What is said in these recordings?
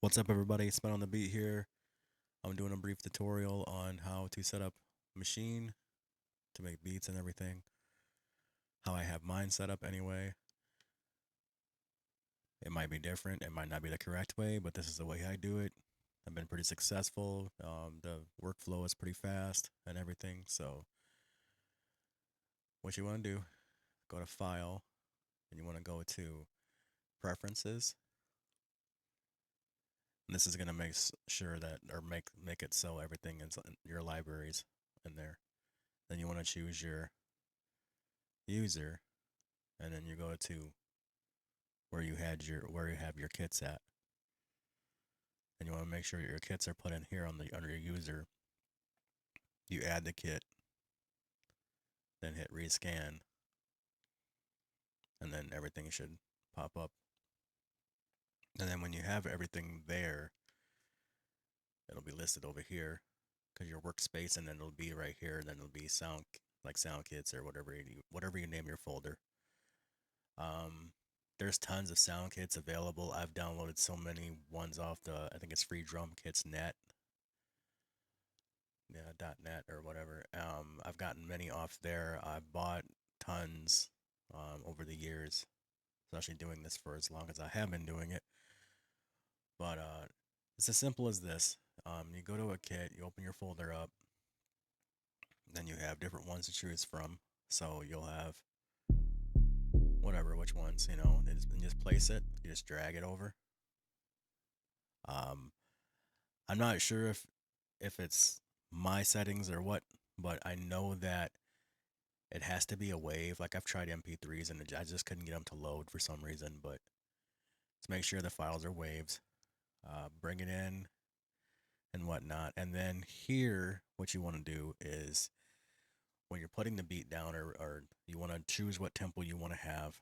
What's up, everybody? Spin on the beat here. I'm doing a brief tutorial on how to set up Machine to make beats and everything. How I have mine set up anyway. It might be different. It might not be the correct way, but this is the way I do it. I've been pretty successful. The workflow is pretty fast and everything. So what you want to do, go to File, and you want to go to Preferences. And this is going to make sure that, or make it so everything is in your libraries in there. Then you want to choose your user, and then you go to where you have your kits at, and you want to make sure your kits are put in here on the under your user. You add the kit, then hit rescan, and then everything should pop up. And then when you have everything there, it'll be listed over here because your workspace, and then it'll be right here, and then it'll be sound kits or whatever you name your folder. There's tons of sound kits available. I've downloaded so many ones off I think it's Free Drum Kits Net. Yeah, .net or whatever. I've gotten many off there. I've bought tons over the years, especially doing this for as long as I have been doing it. But it's as simple as this. You go to a kit, you open your folder up, then you have different ones to choose from. So you'll have which ones, and just place it. You just drag it over. Um, I'm not sure if it's my settings or what, but I know that it has to be a wave. Like I've tried mp3s and I just couldn't get them to load for some reason. But let's make sure the files are waves. Bring it in and whatnot. And then here, what you want to do is when you're putting the beat down, or you want to choose what tempo you want to have,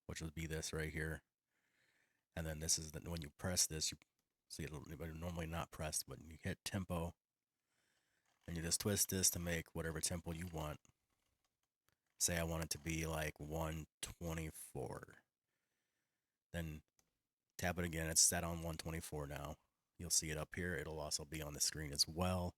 which would be this right here. And then this is when you press this, you see it'll normally not pressed, but you hit tempo, and you just twist this to make whatever tempo you want. Say I want it to be like 124. Then tap it again. It's set on 124 now. You'll see it up here. It'll also be on the screen as well.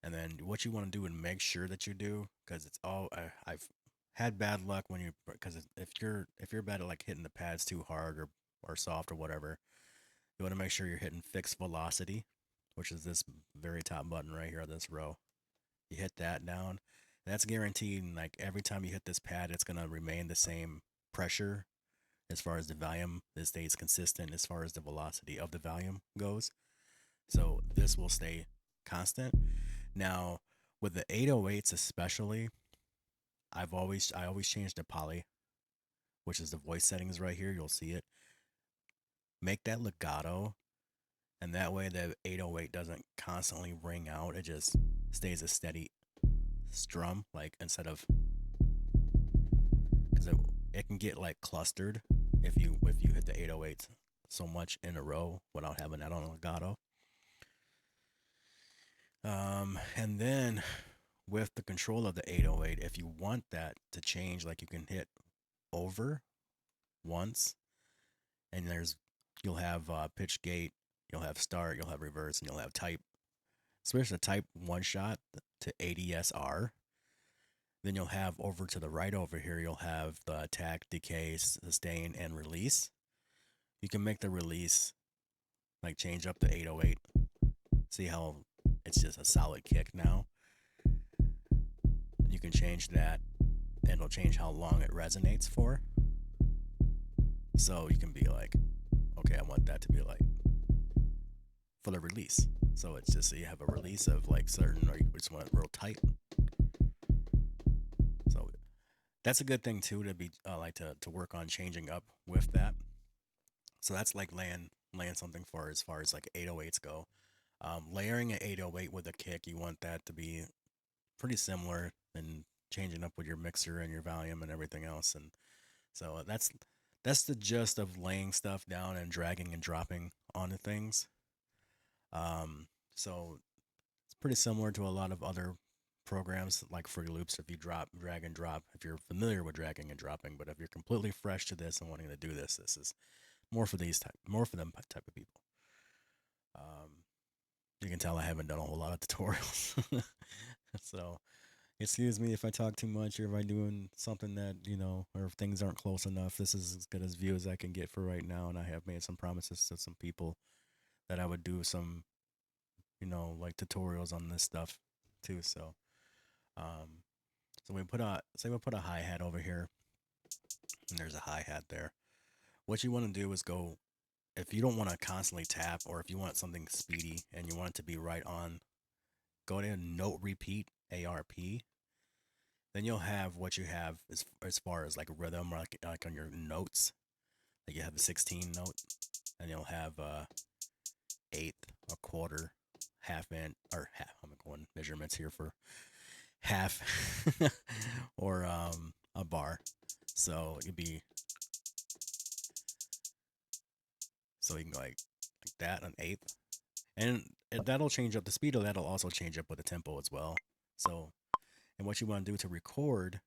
And then what you want to do and make sure that you do, because it's all I've had bad luck because if you're bad at like hitting the pads too hard or soft or whatever, you want to make sure you're hitting fixed velocity, which is this very top button right here on this row. You hit that down, and that's guaranteed. And like every time you hit this pad, it's gonna remain the same pressure as far as the volume. It stays consistent as far as the velocity of the volume goes. So this will stay constant. Now with the 808s especially, I always change the poly, which is the voice settings right here. You'll see it. Make that legato, and that way the 808 doesn't constantly ring out. It just stays a steady strum, like instead of, because it can get like clustered if you hit the 808s so much in a row without having that on legato. And then with the control of the 808, if you want that to change, like you can hit over once, and you'll have pitch gate, you'll have start, you'll have reverse, and you'll have type. Switch the type one shot to ADSR. Then you'll have over to the right over here, you'll have the attack, decay, sustain, and release. You can make the release like change up to 808. See how it's just a solid kick now. You can change that, and it'll change how long it resonates for. So you can be like, okay, I want that to be like for the release. So it's just so you have a release of like certain, or you just want it real tight. So that's a good thing too to be to work on changing up with that. So that's like laying something for as far as like 808s go. Layering an 808 with a kick, you want that to be pretty similar, and changing up with your mixer and your volume and everything else. And so that's the gist of laying stuff down and dragging and dropping onto things. So it's pretty similar to a lot of other programs like Fruity Loops. If you drag and drop, if you're familiar with dragging and dropping, but if you're completely fresh to this and wanting to do this, this is more for them type of people. Um, you can tell I haven't done a whole lot of tutorials. So excuse me if I talk too much or if I'm doing something that, or if things aren't close enough. This is as good as view as I can get for right now. And I have made some promises to some people that I would do some, like tutorials on this stuff too. Um, so we put a hi-hat over here and there's a hi-hat there. What you want to do is go, if you don't want to constantly tap or if you want something speedy and you want it to be right on, go to note repeat ARP. Then you'll have what you have as far as like rhythm, like on your notes. Like you have the 16 note, and you'll have eighth, a quarter, half inch, or half. I'm going measurements here for half, or a bar. So it'd be, so you can go like that, an eighth, and that'll change up the speed. Or that'll also change up with the tempo as well. So, and what you want to do to record,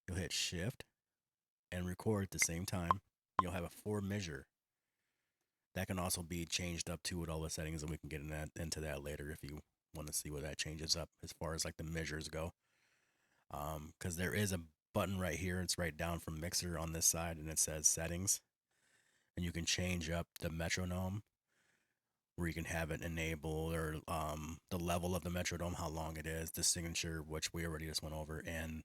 you'll hit Shift and record at the same time. You'll have a 4 measure. That can also be changed up too with all the settings, and we can get into that later if you want to see what that changes up as far as like the measures go. Because there is a button right here. It's right down from mixer on this side, and it says settings, and you can change up the metronome, where you can have it enabled, or the level of the metronome, how long it is, the signature, which we already just went over, and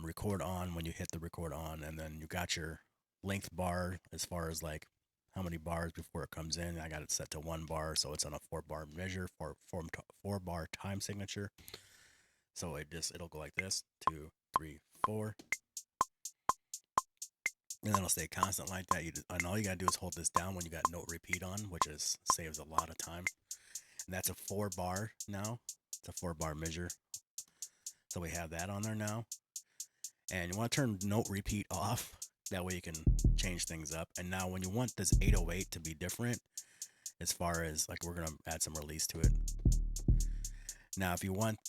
record on when you hit the record on, and then you got your length bar as far as like how many bars before it comes in. I got it set to 1 bar, so it's on a 4-bar measure for 4-bar time signature. So it'll go like this: 2, 3, 4, and then it'll stay constant like that. And all you gotta do is hold this down when you got note repeat on, which saves a lot of time. And that's a 4-bar now. It's a 4-bar measure. So we have that on there now. And you want to turn note repeat off. That way you can change things up. And now when you want this 808 to be different, as far as like, we're going to add some release to it. Now, if you want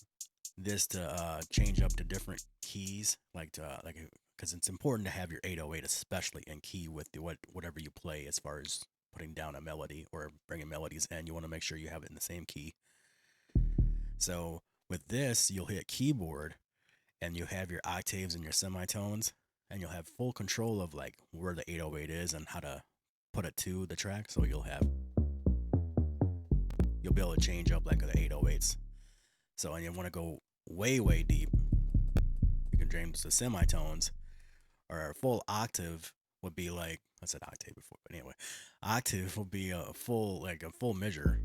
this to change up to different keys, because it's important to have your 808 especially in key with whatever you play, as far as putting down a melody or bringing melodies in. You want to make sure you have it in the same key. So with this, you'll hit keyboard, and you have your octaves and your semitones, and you'll have full control of like where the 808 is and how to put it to the track. So you'll be able to change up like the 808s. So, and you want to go way deep, you can change the semitones, or a full octave would be like, I said octave before, but anyway, octave will be a full measure,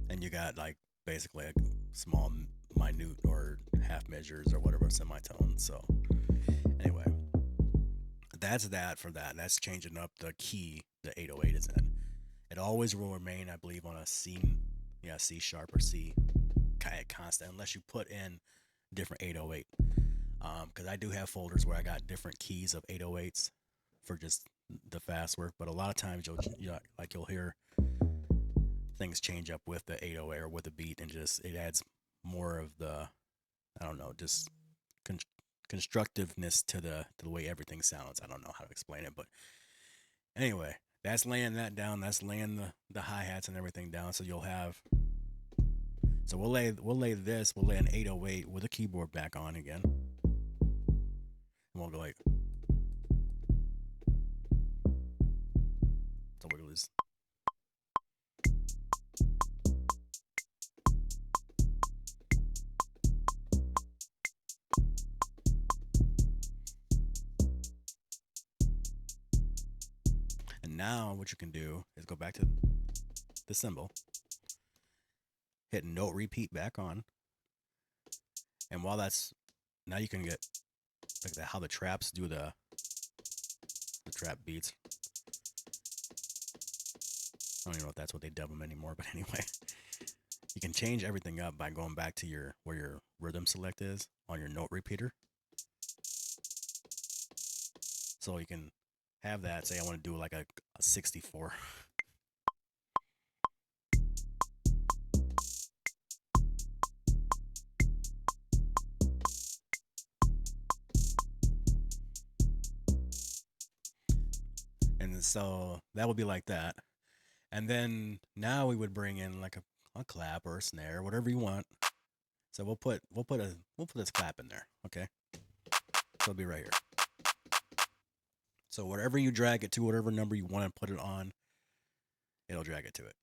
and you got like basically a small, minute, or half measures or whatever semitones. So anyway, that's that for that. That's changing up the key the 808 is in. It always will remain, I believe, on a C sharp or C constant, unless you put in different 808. Because I do have folders where I got different keys of 808s for just the fast work, but a lot of times you'll hear things change up with the 808 or with the beat, and just it adds more of the, I don't know, just constructiveness to the way everything sounds. I don't know how to explain it, but anyway, that's laying that down. That's laying the hi-hats and everything down. So you'll have, so we'll lay an 808 with a keyboard back on again. And we'll go like, so we'll do this. And now what you can do is go back to the cymbal, hit note repeat back on, and while that's, now you can get like how the traps do the trap beats. I don't even know if that's what they dub them anymore, but anyway, you can change everything up by going back to where your rhythm select is on your note repeater. So you can have that, say I want to do like a 64. And so that would be like that. And then now we would bring in like a clap or a snare, whatever you want. So we'll put this clap in there, okay? So it'll be right here. So whatever you drag it to, whatever number you want to put it on, it'll drag it to it.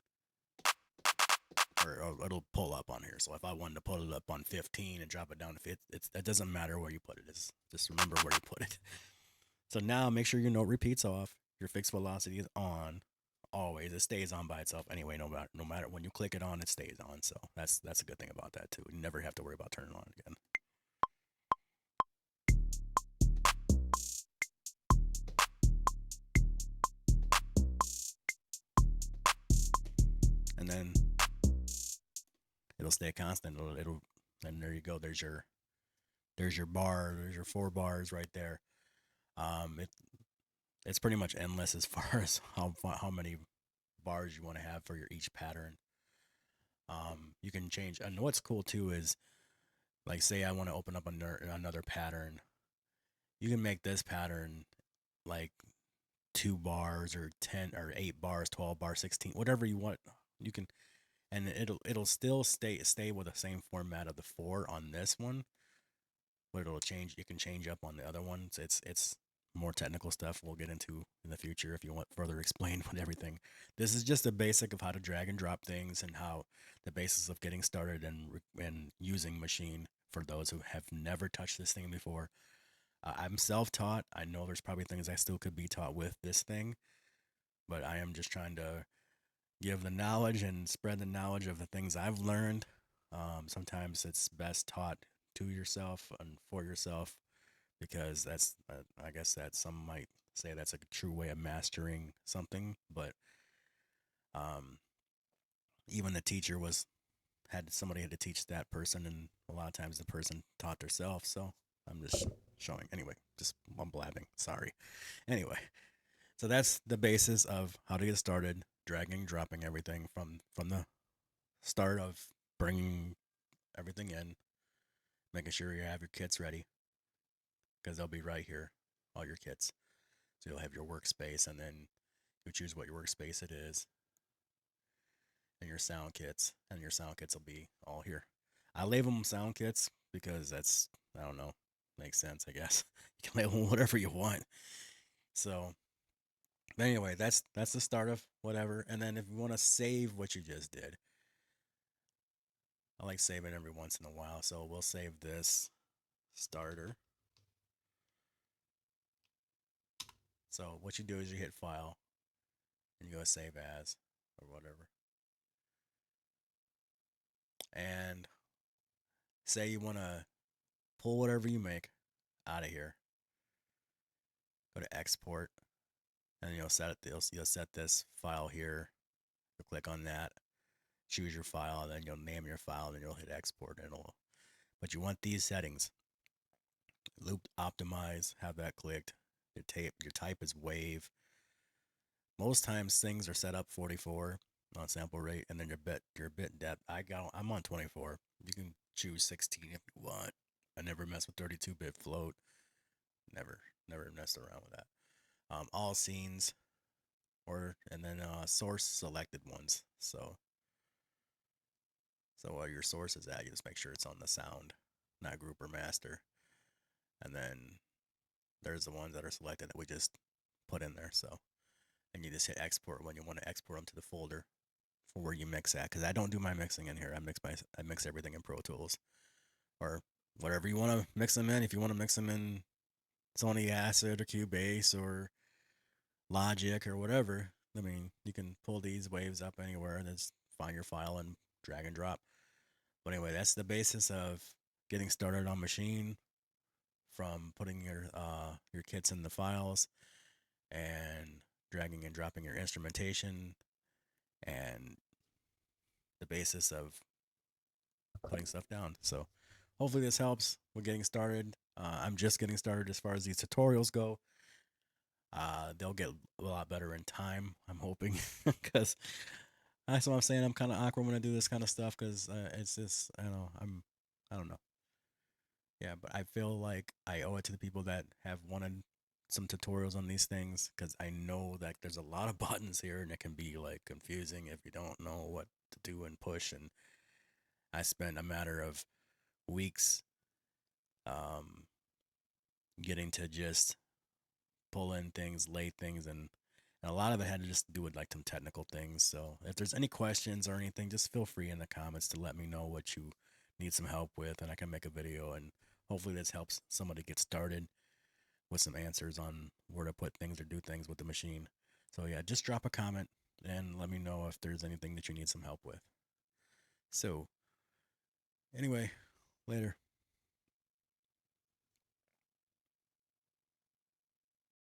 Or it'll pull up on here. So if I wanted to put it up on 15 and drop it down to 50, it doesn't matter where you put it. It's just remember where you put it. So now make sure your note repeats off. Your fixed velocity is on. Always, it stays on by itself anyway. No matter when you click it on, it stays on. So that's a good thing about that too. You never have to worry about turning it on again. And then it'll stay constant. It'll and there you go. There's your bar. There's your 4 bars right there. It it's pretty much endless as far as how many bars you want to have for your each pattern. You can change. And what's cool too is like say I want to open up another pattern. You can make this pattern like 2 bars or 10 or 8 bars, 12 bars, 16, whatever you want. You can, and it'll still stay with the same format of the 4 on this one, but it'll change. You can change up on the other ones. It's more technical stuff we'll get into in the future if you want further explained with everything. This is just a basic of how to drag and drop things and how the basis of getting started and using Machine for those who have never touched this thing before. I'm self-taught. I know there's probably things I still could be taught with this thing, but I am just trying to give the knowledge and spread the knowledge of the things I've learned. Sometimes it's best taught to yourself and for yourself because that's, I guess that some might say that's a true way of mastering something, but um, even the teacher had somebody had to teach that person, and a lot of times the person taught themselves. So I'm just showing anyway. Just I'm blabbing. Sorry. Anyway, so that's the basis of how to get started, dragging, dropping everything from the start of bringing everything in, making sure you have your kits ready because they'll be right here, all your kits. So you'll have your workspace, and then you choose what your workspace it is, and your sound kits will be all here. I label them sound kits because that's I don't know, makes sense I guess. You can label them whatever you want. So anyway, that's the start of whatever. And then if you want to save what you just did, I like saving every once in a while. So we'll save this starter. So what you do is you hit file and you go save as or whatever. And say you want to pull whatever you make out of here. Go to export and you'll set this file here. You'll click on that, choose your file, and then you'll name your file, and then you'll hit export and it'll but you want these settings. Loop optimize, have that clicked. Your type is wave. Most times things are set up 44 on sample rate, and then your bit depth. I'm on 24. You can choose 16 if you want. I never mess with 32-bit float. Never messed around with that. All scenes, and then source selected ones. So while your source is at, you just make sure it's on the sound, not group or master. And then there's the ones that are selected that we just put in there. So and you just hit export when you want to export them to the folder for where you mix at. Because I don't do my mixing in here. I mix everything in Pro Tools or whatever you want to mix them in. If you want to mix them in Sony Acid or Cubase or Logic or whatever, I mean, you can pull these waves up anywhere and just find your file and drag and drop. But anyway, that's the basis of getting started on Machine, from putting your kits in the files and dragging and dropping your instrumentation, and the basis of putting stuff down. So hopefully this helps with getting started. I'm just getting started as far as these tutorials go. They'll get a lot better in time, I'm hoping, because that's what I'm saying. I'm kind of awkward when I do this kind of stuff because it's just I don't know. Yeah, but I feel like I owe it to the people that have wanted some tutorials on these things because I know that there's a lot of buttons here and it can be like confusing if you don't know what to do and push. And I spent a matter of weeks um, getting to just pull in things, lay things, and a lot of it had to just do with like some technical things. So if there's any questions or anything, just feel free in the comments to let me know what you need some help with, and I can make a video. And hopefully this helps somebody get started with some answers on where to put things or do things with the machine. So yeah, just drop a comment and let me know if there's anything that you need some help with. So anyway, later.